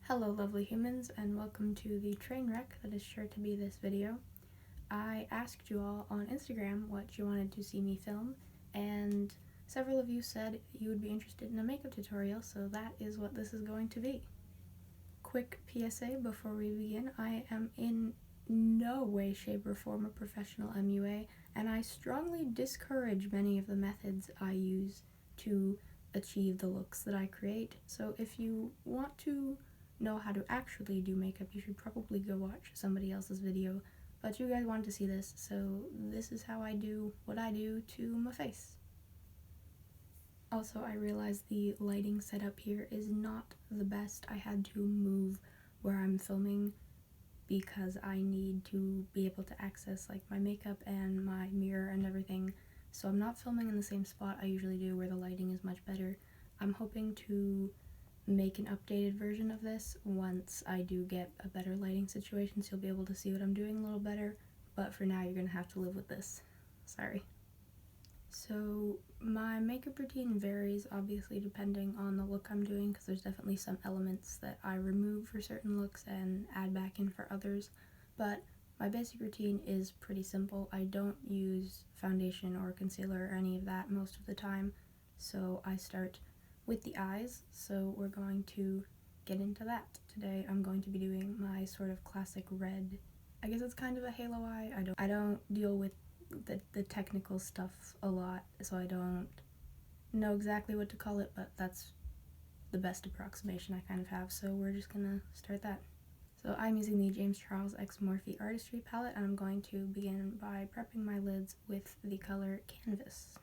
Hello lovely humans, and welcome to the train wreck that is sure to be this video. I asked you all on Instagram what you wanted to see me film, and several of you said you would be interested in a makeup tutorial, so that is what this is going to be. Quick PSA before we begin, I am in no way, shape, or form a professional MUA, and I strongly discourage many of the methods I use to achieve the looks that I create. So if you want to know how to actually do makeup, you should probably go watch somebody else's video, but you guys wanted to see this, so this is how I do what I do to my face. Also, I realized the lighting setup here is not the best. I had to move where I'm filming because I need to be able to access like my makeup and my mirror and everything, so I'm not filming in the same spot I usually do where the lighting is much better. I'm hoping to make an updated version of this once I do get a better lighting situation, so you'll be able to see what I'm doing a little better, but for now you're gonna have to live with this. Sorry. So my makeup routine varies obviously depending on the look I'm doing, because there's definitely some elements that I remove for certain looks and add back in for others, but my basic routine is pretty simple. I don't use foundation or concealer or any of that most of the time, so I start with the eyes, so we're going to get into that. Today I'm going to be doing my sort of classic red, I guess it's kind of a halo eye. I don't deal with the technical stuff a lot, so I don't know exactly what to call it, but that's the best approximation I kind of have, so we're just gonna start that. So I'm using the James Charles X Morphe Artistry palette, and I'm going to begin by prepping my lids with the color Canvas.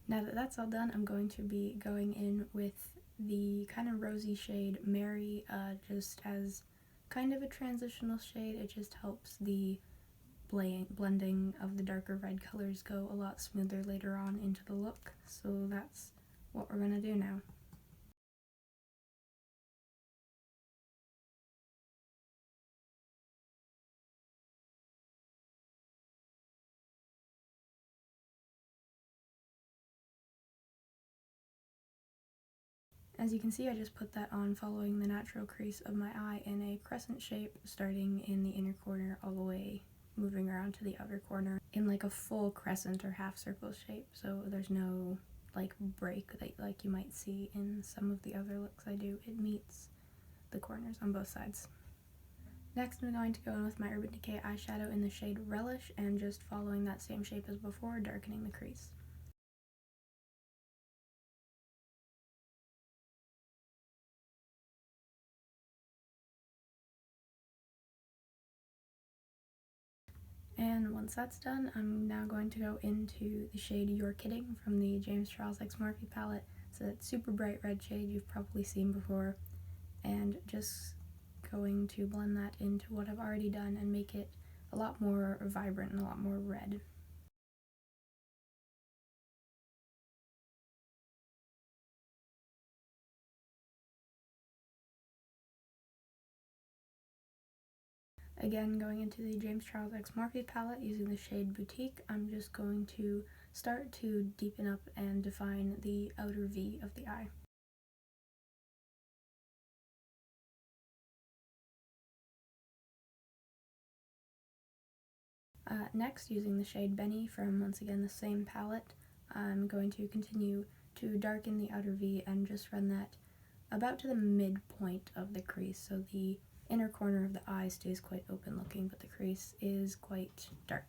Now that that's all done, I'm going to be going in with the kind of rosy shade Mary, just as kind of a transitional shade. It just helps the blending of the darker red colors go a lot smoother later on into the look, so that's what we're gonna do now. As you can see, I just put that on following the natural crease of my eye in a crescent shape, starting in the inner corner all the way moving around to the outer corner in like a full crescent or half circle shape, so there's no like break that like you might see in some of the other looks I do. It meets the corners on both sides. Next, I'm going to go in with my Urban Decay eyeshadow in the shade Relish, and just following that same shape as before, darkening the crease. And once that's done, I'm now going to go into the shade You're Kidding from the James Charles X Morphe palette. It's a super bright red shade you've probably seen before, and just going to blend that into what I've already done and make it a lot more vibrant and a lot more red. Again, going into the James Charles X Morphe palette using the shade Boutique, I'm just going to start to deepen up and define the outer V of the eye. Next, using the shade Benny from, once again, the same palette, I'm going to continue to darken the outer V and just run that about to the midpoint of the crease, so the inner corner of the eye stays quite open looking, but the crease is quite dark.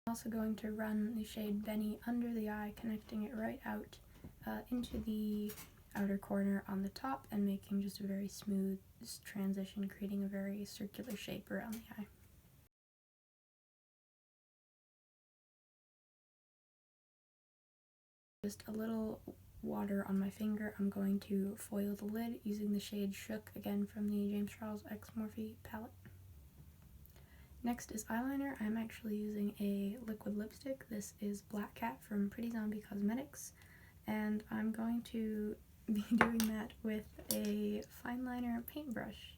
I'm also going to run the shade Benny under the eye, connecting it right out into the outer corner on the top and making just a very smooth transition, creating a very circular shape around the eye. Just a little water on my finger, I'm going to foil the lid using the shade Shook, again from the James Charles X Morphe palette. Next is eyeliner. I'm actually using a liquid lipstick. This is Black Cat from Pretty Zombie Cosmetics, and I'm going to be doing that with a fine liner paintbrush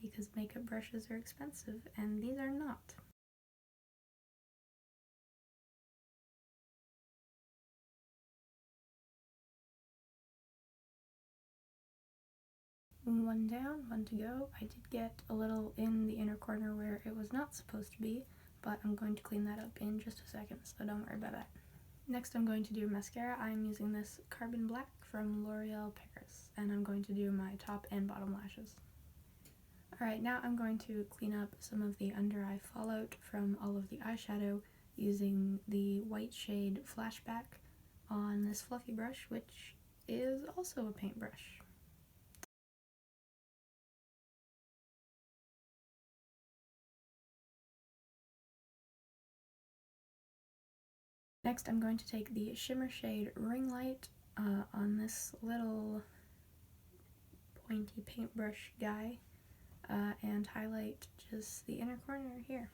because makeup brushes are expensive and these are not. One down, one to go. I did get a little in the inner corner where it was not supposed to be, but I'm going to clean that up in just a second, so don't worry about that. Next I'm going to do mascara. I'm using this Carbon Black from L'Oreal Paris, and I'm going to do my top and bottom lashes. Alright, now I'm going to clean up some of the under eye fallout from all of the eyeshadow using the white shade Flashback on this fluffy brush, which is also a paintbrush. Next I'm going to take the shimmer shade Ring Light on this little pointy paintbrush guy and highlight just the inner corner here.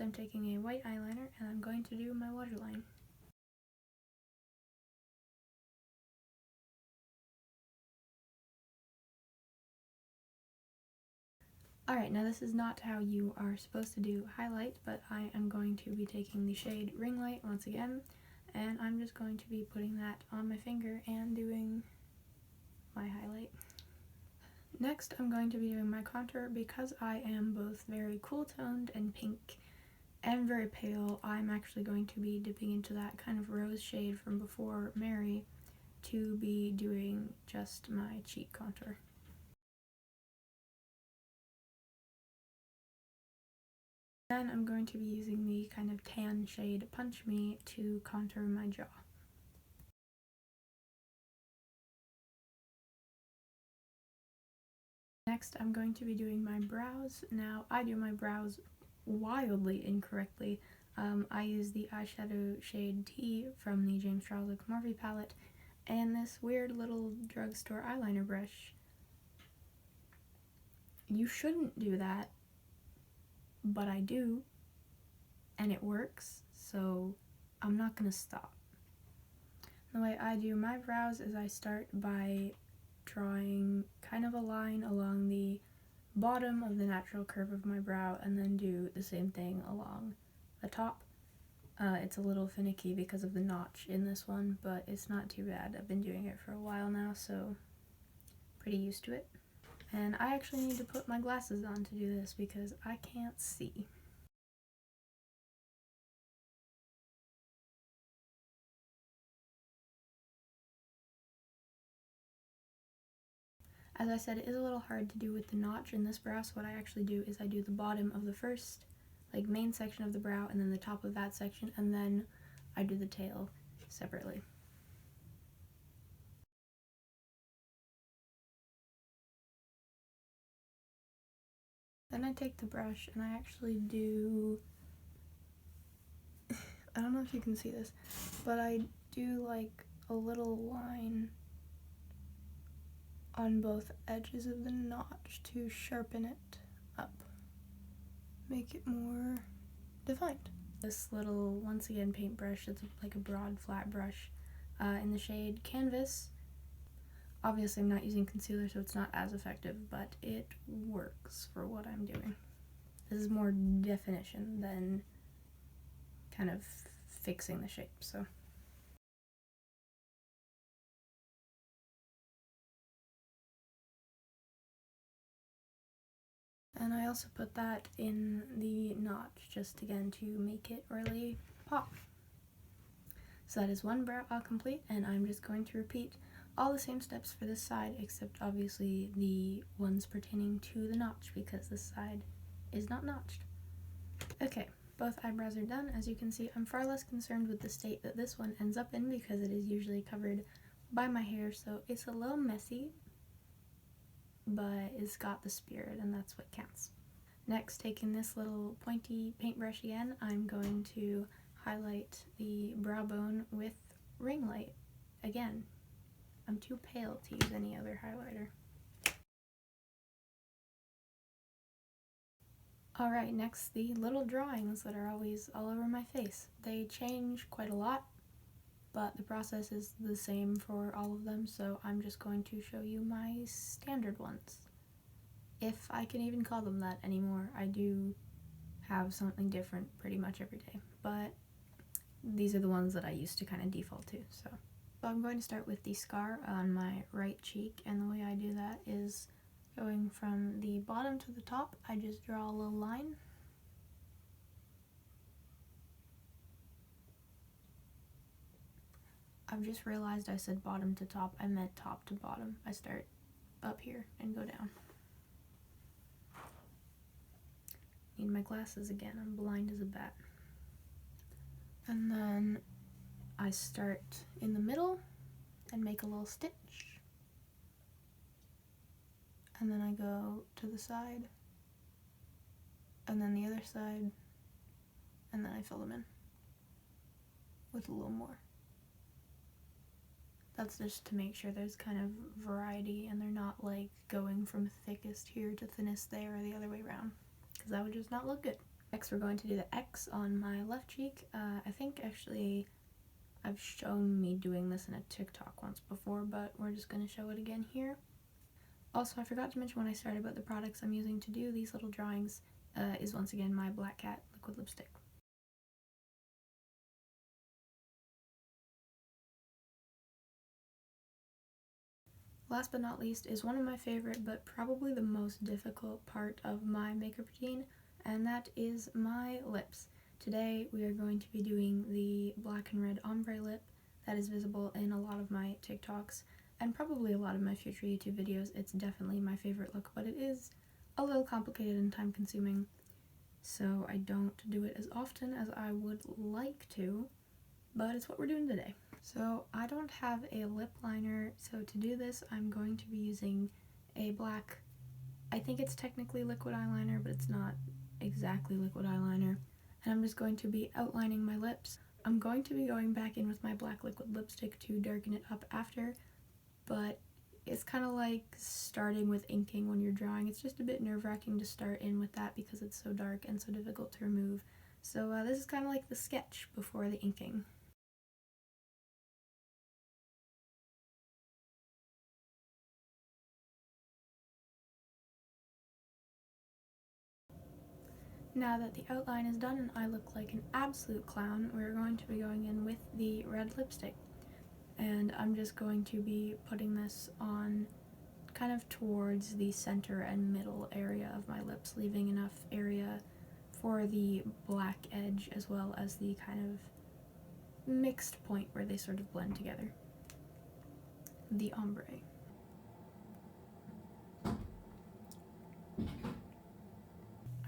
I'm taking a white eyeliner and I'm going to do my waterline. Alright, now this is not how you are supposed to do highlight, but I am going to be taking the shade Ring Light once again, and I'm just going to be putting that on my finger and doing my highlight. Next, I'm going to be doing my contour. Because I am both very cool toned and pink and very pale, I'm actually going to be dipping into that kind of rose shade from before Mary to be doing just my cheek contour. Then I'm going to be using the kind of tan shade Punch Me to contour my jaw. Next, I'm going to be doing my brows. Now, I do my brows wildly incorrectly. I use the eyeshadow shade T from the James Charles Morphe palette and this weird little drugstore eyeliner brush. You shouldn't do that, but I do, and it works, so I'm not gonna stop. The way I do my brows is I start by drawing kind of a line along the bottom of the natural curve of my brow and then do the same thing along the top. It's a little finicky because of the notch in this one, but it's not too bad. I've been doing it for a while now, so pretty used to it. And I actually need to put my glasses on to do this because I can't see. As I said, it is a little hard to do with the notch in this brow, so what I actually do is I do the bottom of the first main section of the brow and then the top of that section, and then I do the tail separately. Then I take the brush and I actually do, I don't know if you can see this, but I do like a little line on both edges of the notch to sharpen it up, make it more defined. This little, once again, paintbrush, it's like a broad flat brush in the shade Canvas. Obviously I'm not using concealer, so it's not as effective, but it works for what I'm doing. This is more definition than kind of fixing the shape, so. And I also put that in the notch, just again to make it really pop. So that is one brow all complete, and I'm just going to repeat all the same steps for this side, except obviously the ones pertaining to the notch, because this side is not notched. Okay, both eyebrows are done. As you can see, I'm far less concerned with the state that this one ends up in because it is usually covered by my hair, so it's a little messy, but it's got the spirit, and that's what counts. Next, taking this little pointy paintbrush again, I'm going to highlight the brow bone with Ring Light again. I'm too pale to use any other highlighter. Alright, next, the little drawings that are always all over my face. They change quite a lot, but the process is the same for all of them, so I'm just going to show you my standard ones. If I can even call them that anymore. I do have something different pretty much every day, but these are the ones that I used to kind of default to. So I'm going to start with the scar on my right cheek, and the way I do that is going from the bottom to the top. I just draw a little line. I've just realized I said bottom to top. I meant top to bottom. I start up here and go down. Need my glasses again. I'm blind as a bat. And then I start in the middle and make a little stitch. And then I go to the side, and then the other side, and then I fill them in with a little more. That's just to make sure there's kind of variety and they're not like going from thickest here to thinnest there or the other way around, because that would just not look good. Next we're going to do the X on my left cheek. I think actually I've shown me doing this in a TikTok once before, but we're just going to show it again here. Also, I forgot to mention when I started about the products I'm using to do these little drawings is once again my Black Kat liquid lipstick. Last but not least is one of my favorite but probably the most difficult part of my makeup routine, and that is my lips. Today we are going to be doing the black and red ombre lip that is visible in a lot of my TikToks and probably a lot of my future YouTube videos. It's definitely my favorite look, but it is a little complicated and time consuming, so I don't do it as often as I would like to, but it's what we're doing today. So I don't have a lip liner, so to do this I'm going to be using a black, I think it's technically liquid eyeliner, but it's not exactly liquid eyeliner, and I'm just going to be outlining my lips. I'm going to be going back in with my black liquid lipstick to darken it up after, but it's kind of like starting with inking when you're drawing. It's just a bit nerve-wracking to start in with that because it's so dark and so difficult to remove. So this is kind of like the sketch before the inking. Now that the outline is done and I look like an absolute clown, we're going to be going in with the red lipstick. And I'm just going to be putting this on kind of towards the center and middle area of my lips, leaving enough area for the black edge as well as the kind of mixed point where they sort of blend together. The ombre.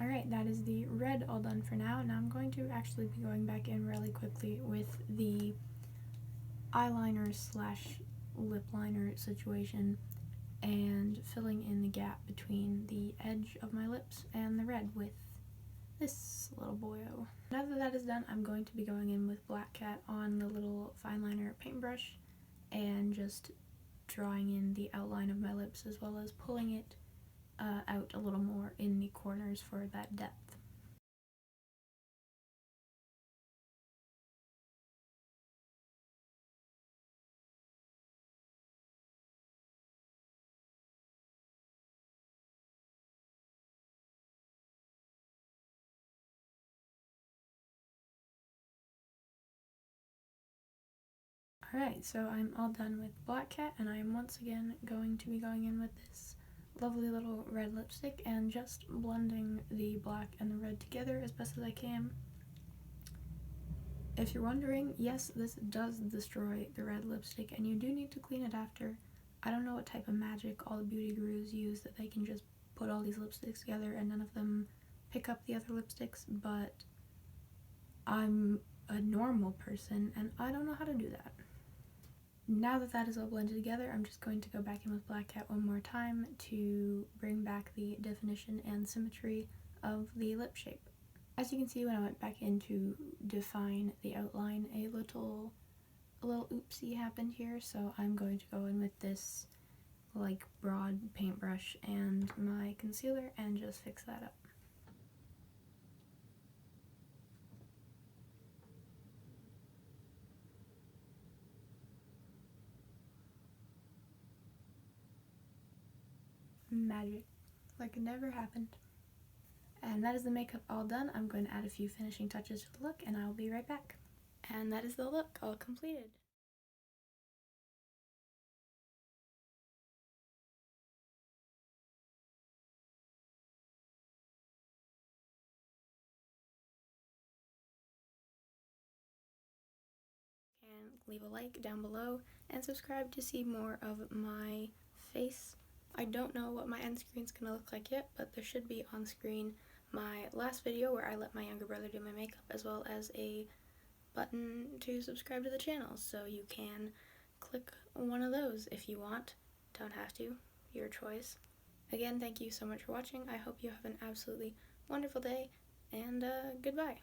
Alright, that is the red all done for now. Now I'm going to actually be going back in really quickly with the eyeliner slash lip liner situation and filling in the gap between the edge of my lips and the red with this little boyo. Now that that is done, I'm going to be going in with Black Kat on the little fine liner paintbrush and just drawing in the outline of my lips as well as pulling it out a little more in the corners for that depth. Alright, so I'm all done with Black Kat, and I am once again going to be going in with this lovely little red lipstick and just blending the black and the red together as best as I can. If you're wondering, yes, this does destroy the red lipstick and you do need to clean it after. I don't know what type of magic all the beauty gurus use that they can just put all these lipsticks together and none of them pick up the other lipsticks, but I'm a normal person and I don't know how to do that. Now that that is all blended together, I'm just going to go back in with Black Kat one more time to bring back the definition and symmetry of the lip shape. As you can see, when I went back in to define the outline, a little oopsie happened here, so I'm going to go in with this like broad paintbrush and my concealer and just fix that up. Magic. Like it never happened. And that is the makeup all done. I'm going to add a few finishing touches to the look and I'll be right back. And that is the look all completed. And leave a like down below and subscribe to see more of my face. I don't know what my end screen's gonna look like yet, but there should be on screen my last video where I let my younger brother do my makeup, as well as a button to subscribe to the channel, so you can click one of those if you want. Don't have to, your choice. Again, thank you so much for watching. I hope you have an absolutely wonderful day, and goodbye.